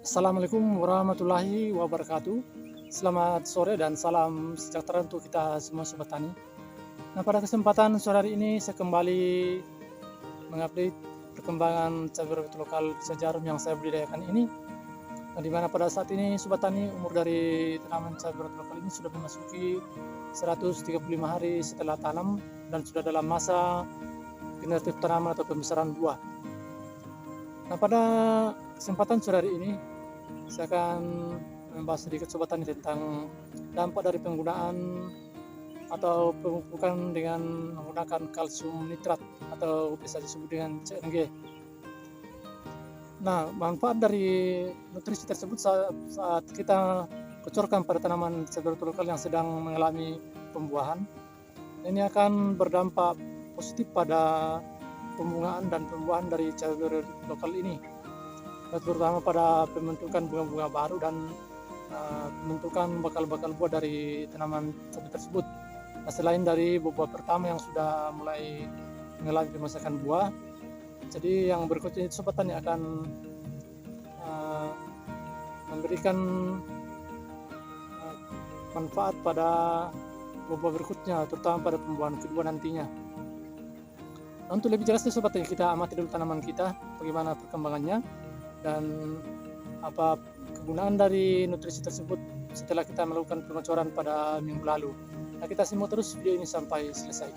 Assalamualaikum warahmatullahi wabarakatuh. Selamat sore dan salam sejahtera untuk kita semua Sobat Tani. Nah, pada kesempatan sore hari ini saya kembali mengupdate perkembangan cabai rawit lokal Desa Jarum yang saya budidayakan ini. Nah, di mana pada saat ini Sobat Tani umur dari tanaman cabai rawit lokal ini sudah memasuki 135 hari setelah tanam dan sudah dalam masa generatif tanaman atau pembesaran buah. Nah, pada kesempatan sore hari ini saya akan membahas sedikit Sobat Tani tentang dampak dari penggunaan atau pemupukan dengan menggunakan kalsium nitrat atau bisa disebut dengan CNG. Nah, manfaat dari nutrisi tersebut saat kita kocorkan pada tanaman cabai rawit lokal yang sedang mengalami pembuahan, ini akan berdampak positif pada pembungaan dan pembuahan dari cabai rawit lokal ini, terutama pada pembentukan bunga-bunga baru dan pembentukan bakal-bakal buah dari tanaman cabai tersebut. Nah, selain dari buah pertama yang sudah mulai mengalami pemasakan buah, jadi yang berikutnya itu Sobat Tani akan memberikan manfaat pada buah berikutnya, terutama pada pembuahan kedua nantinya. Nah, untuk lebih jelasnya Sobat Tani, kita amati dulu tanaman kita, bagaimana perkembangannya dan apa kegunaan dari nutrisi tersebut setelah kita melakukan pengocoran pada minggu lalu. Nah, kita simak terus video ini sampai selesai.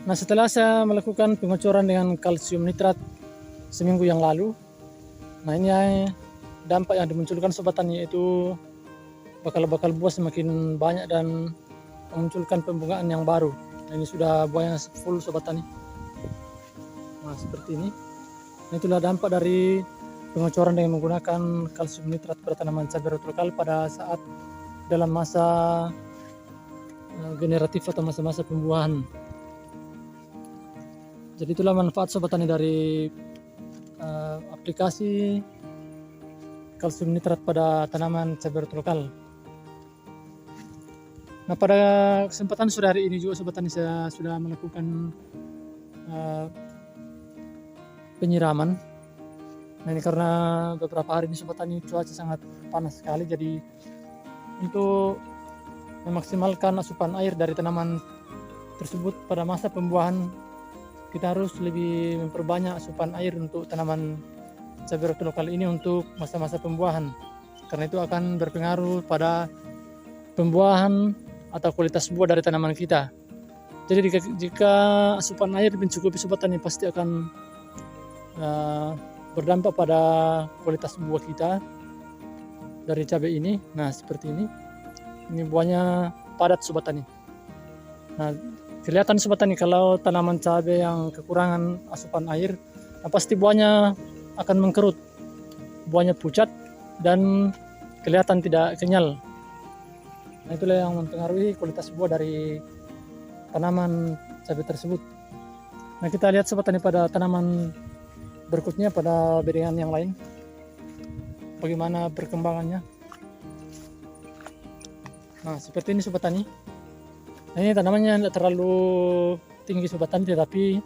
Nah, setelah saya melakukan pengocoran dengan kalsium nitrat seminggu yang lalu, nah ini dampak yang dimunculkan Sobat Tani, yaitu bakal-bakal buah semakin banyak dan memunculkan pembungaan yang baru. Nah, ini sudah buahnya full Sobat Tani. Nah, seperti ini. Nah, itulah dampak dari pengocoran dengan menggunakan kalsium nitrat pada tanaman cabai rawit lokal pada saat dalam masa generatif atau masa-masa pembuahan. Jadi itulah manfaat Sobat Tani dari aplikasi kalsium nitrat pada tanaman cabai rawit lokal. Nah, pada kesempatan sore hari ini juga Sobat Tani saya sudah melakukan penyiraman. Nah, ini karena beberapa hari ini Sobat Tani cuaca sangat panas sekali, jadi untuk memaksimalkan asupan air dari tanaman tersebut pada masa pembuahan, kita harus lebih memperbanyak asupan air untuk tanaman cabai rawit lokal ini untuk masa-masa pembuahan, karena itu akan berpengaruh pada pembuahan atau kualitas buah dari tanaman kita. Jadi jika asupan air mencukupi Sobat Tani, pasti akan berdampak pada kualitas buah kita dari cabai ini. Nah, seperti ini. Ini buahnya padat Sobat Tani. Nah, kelihatan Sobat Tani kalau tanaman cabai yang kekurangan asupan air, nah pasti buahnya akan mengkerut, buahnya pucat dan kelihatan tidak kenyal. Nah, itulah yang mempengaruhi kualitas buah dari tanaman cabai tersebut. Nah, kita lihat Sobat Tani pada tanaman berikutnya, pada bedengan yang lain, bagaimana perkembangannya. Nah, seperti ini Sobat Tani. Nah, ini tanamannya tidak terlalu tinggi Sobat Tani, tetapi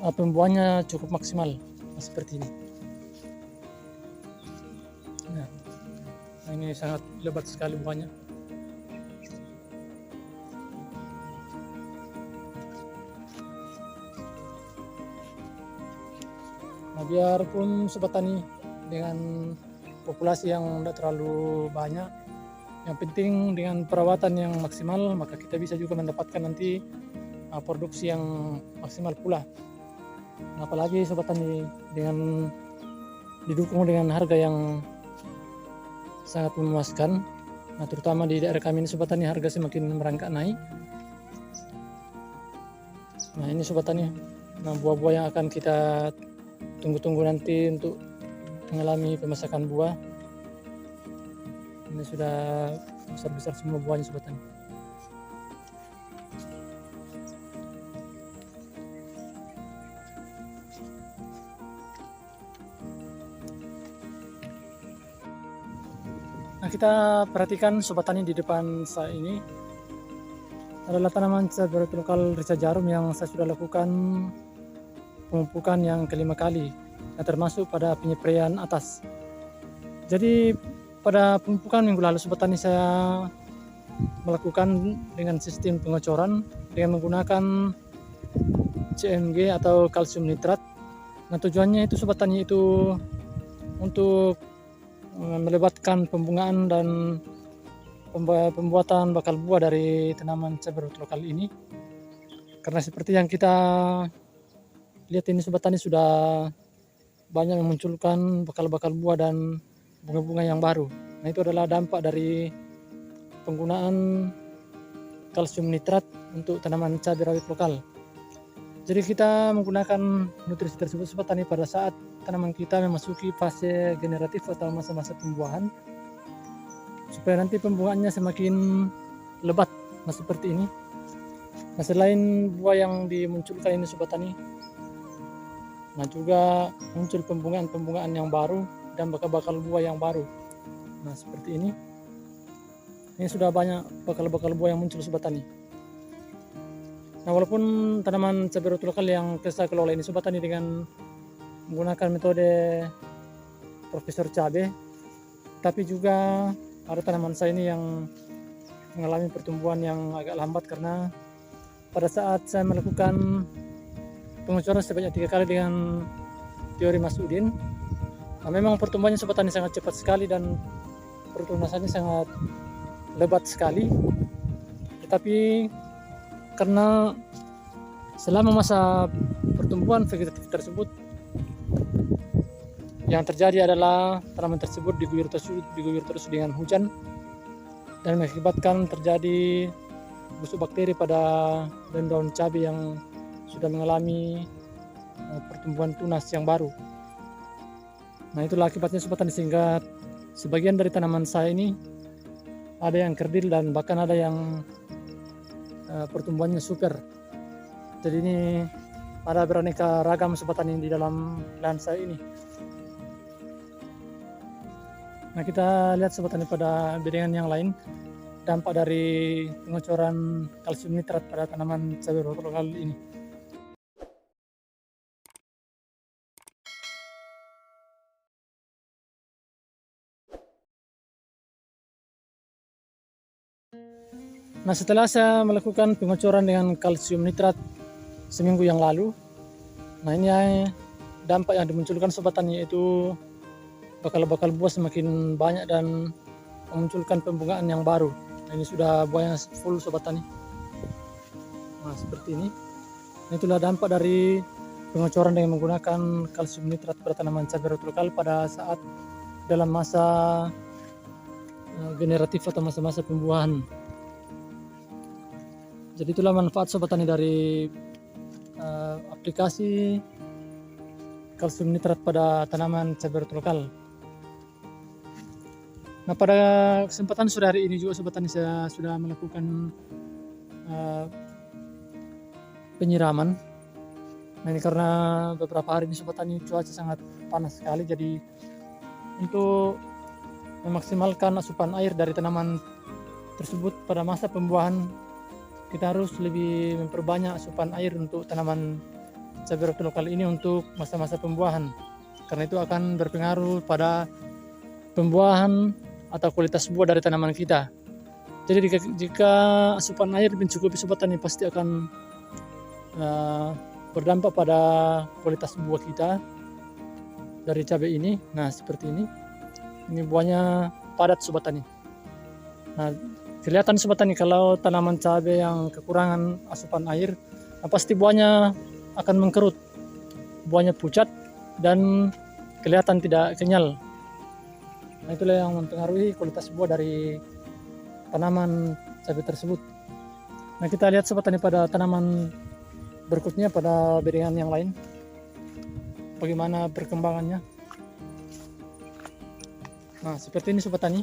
pembuahannya cukup maksimal. Nah, seperti ini. Nah, ini sangat lebat sekali buahnya. Nah, biarpun Sobat Tani dengan populasi yang tidak terlalu banyak, yang penting dengan perawatan yang maksimal, maka kita bisa juga mendapatkan nanti produksi yang maksimal pula. Nah, apalagi Sobat Tani dengan didukung dengan harga yang sangat memuaskan. Nah, terutama di daerah kami ini Sobat Tani, harga semakin merangkak naik. Nah, ini Sobat Tani, nah buah-buah yang akan kita tunggu-tunggu nanti untuk mengalami pemasakan buah. Ini sudah besar-besar semua buahnya Sobat Tani. Nah, kita perhatikan sobat tani, di depan saya ini adalah tanaman cabai rawit lokal rica jarum yang saya sudah lakukan pemupukan yang kelima kali, nah, termasuk pada penyepraian atas. Jadi pada pemupukan minggu lalu sobat tani, saya melakukan dengan sistem pengocoran dengan menggunakan CMG atau kalsium nitrat. Nah, tujuannya itu sobat tani itu untuk melebatkan pembungaan dan pembuatan bakal buah dari tanaman cabai rawit lokal ini. Karena seperti yang kita lihat ini sobat tani, sudah banyak memunculkan bakal-bakal buah dan bunga-bunga yang baru. Nah, itu adalah dampak dari penggunaan kalsium nitrat untuk tanaman cabai rawit lokal. Jadi kita menggunakan nutrisi tersebut sobat tani pada saat tanaman kita memasuki fase generatif atau masa-masa pembuahan, supaya nanti pembuahannya semakin lebat. Nah, seperti ini. Nah, selain buah yang dimunculkan ini sobat tani, nah juga muncul pembungaan yang baru dan bakal buah yang baru. Nah, seperti ini. Ini sudah banyak bakal buah yang muncul sobat tani. Nah, walaupun tanaman cabai rawit lokal yang saya kelola ini sobat tani dengan menggunakan metode Profesor Cabai, tapi juga ada tanaman saya ini yang mengalami pertumbuhan yang agak lambat karena pada saat saya melakukan pengocoran sebanyak 3 kali dengan teori Mas Udin, nah, memang pertumbuhannya sobat tani sangat cepat sekali dan pertunasannya sangat lebat sekali. Tetapi karena selama masa pertumbuhan vegetatif tersebut, yang terjadi adalah tanaman tersebut diguyur terus dengan hujan dan mengakibatkan terjadi busuk bakteri pada daun cabai yang sudah mengalami pertumbuhan tunas yang baru. Nah, itulah akibatnya sobat tani, sehingga sebagian dari tanaman saya ini ada yang kerdil dan bahkan ada yang pertumbuhannya super. Jadi ini ada beraneka ragam sobat tani di dalam lahan saya ini. Nah, kita lihat sobat tani pada bedengan yang lain dampak dari pengocoran kalsium nitrat pada tanaman cabai rawit lokal ini. Nah, setelah saya melakukan pengocoran dengan kalsium nitrat seminggu yang lalu, nah ini dampak yang dimunculkan sobat tani, yaitu bakal buah semakin banyak dan memunculkan pembungaan yang baru. Nah, ini sudah buahnya full sobat tani. Nah, seperti ini. Nah, itulah dampak dari pengocoran dengan menggunakan kalsium nitrat pada tanaman cabai rawit lokal pada saat dalam masa generatif atau masa-masa pembuahan. Jadi itulah manfaat sobat tani dari aplikasi kalsium nitrat pada tanaman cabai rawit lokal. Nah, pada kesempatan sore hari ini juga sobat tani, saya sudah melakukan penyiraman. Nah, ini karena beberapa hari ini sobat tani cuaca sangat panas sekali, jadi untuk memaksimalkan asupan air dari tanaman tersebut pada masa pembuahan, kita harus lebih memperbanyak asupan air untuk tanaman cabai rawit lokal ini untuk masa-masa pembuahan, karena itu akan berpengaruh pada pembuahan atau kualitas buah dari tanaman kita. Jadi jika asupan air mencukupi sobat tani, pasti akan berdampak pada kualitas buah kita dari cabai ini. Nah, seperti ini. Ini buahnya padat sobat tani. Nah, kelihatan sobat tani kalau tanaman cabai yang kekurangan asupan air, nah pasti buahnya akan mengkerut, buahnya pucat dan kelihatan tidak kenyal. Nah, itulah yang mempengaruhi kualitas buah dari tanaman cabai tersebut. Nah, kita lihat sobat tani pada tanaman berikutnya, pada bedengan yang lain, bagaimana perkembangannya. Nah, seperti ini sobat tani.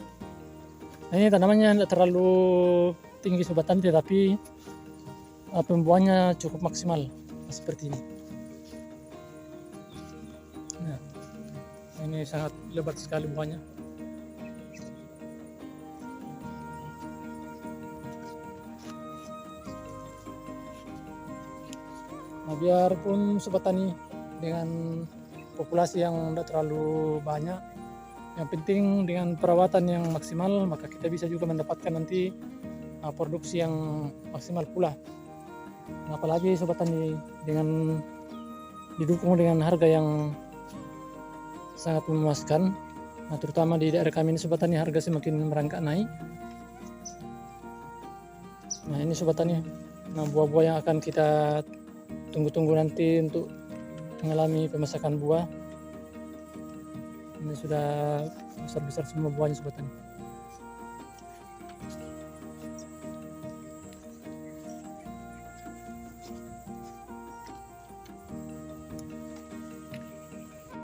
Nah, ini tanamannya tidak terlalu tinggi sobat tani, tetapi pembuahannya cukup maksimal. Nah, seperti ini. Nah, ini sangat lebat sekali buahnya. biarpun sobat tani dengan populasi yang tidak terlalu banyak, yang penting dengan perawatan yang maksimal maka kita bisa juga mendapatkan nanti produksi yang maksimal pula. Apalagi sobat tani dengan didukung dengan harga yang sangat memuaskan. Nah, terutama di daerah kami ini sobat tani harga semakin merangkak naik. Nah, ini sobat tani, nah buah-buah yang akan kita tunggu-tunggu nanti untuk mengalami pemasakan buah. Ini sudah besar-besar semua buahnya sobat tani.